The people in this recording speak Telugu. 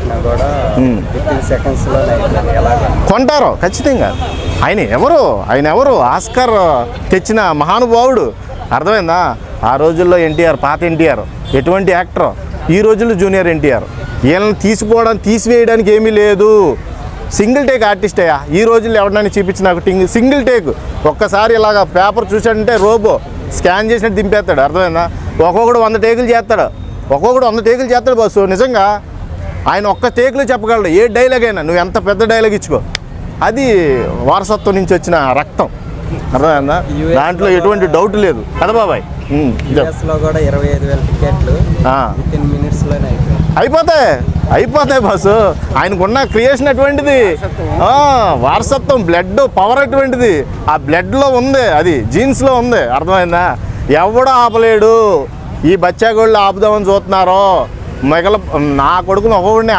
పెట్టినా కూడా వితిన్ సెకండ్స్లో ఎలాగ కొంటారు ఖచ్చితంగా. ఆయన ఎవరు ఆస్కార్ తెచ్చిన మహానుభావుడు, అర్థమైందా? ఆ రోజుల్లో ఎన్టీఆర్, పాత ఎన్టీఆర్ ఎటువంటి యాక్టర్, ఈ రోజుల్లో జూనియర్ ఎన్టీఆర్. వీళ్ళని తీసివేయడానికి ఏమీ లేదు. సింగిల్ టేక్ ఆర్టిస్ట్ అయ్యా. ఈ రోజుల్లో ఎవరినైనా చూపించి నాకు సింగిల్ టేక్ ఒక్కసారి ఇలాగ పేపర్ చూసాడంటే రోబో స్కాన్ చేసినట్టు దింపేస్తాడు, అర్థమైందా? ఒక్కొక్కడు 100 టేకులు చేస్తాడు బస్సు. నిజంగా ఆయన ఒక్క టేకులో చెప్పగలడు ఏ డైలాగ్ అయినా. నువ్వు ఎంత పెద్ద డైలాగ్ ఇచ్చుకో, అది వారసత్వం నుంచి వచ్చిన రక్తం, అర్థమైందా? దాంట్లో ఎటువంటి డౌట్ లేదు కదా బాబాయ్. యూఎస్లో కూడా 25,000 టికెట్లు వితిన్ మినిట్స్లోనే అయిపోతాయి బస్సు. ఆయనకున్న క్రియేషన్ అటువంటిది, వారసత్వం, బ్లడ్ పవర్ అటువంటిది. ఆ బ్లడ్లో ఉంది, అది జీన్స్లో ఉంది, అర్థమైందా? ఎవడో ఆపలేడు. ఈ బచ్చాగోళ్ళు ఆపుదామని చూస్తున్నారో నా కొడుకుని ఒక్కొక్కడిని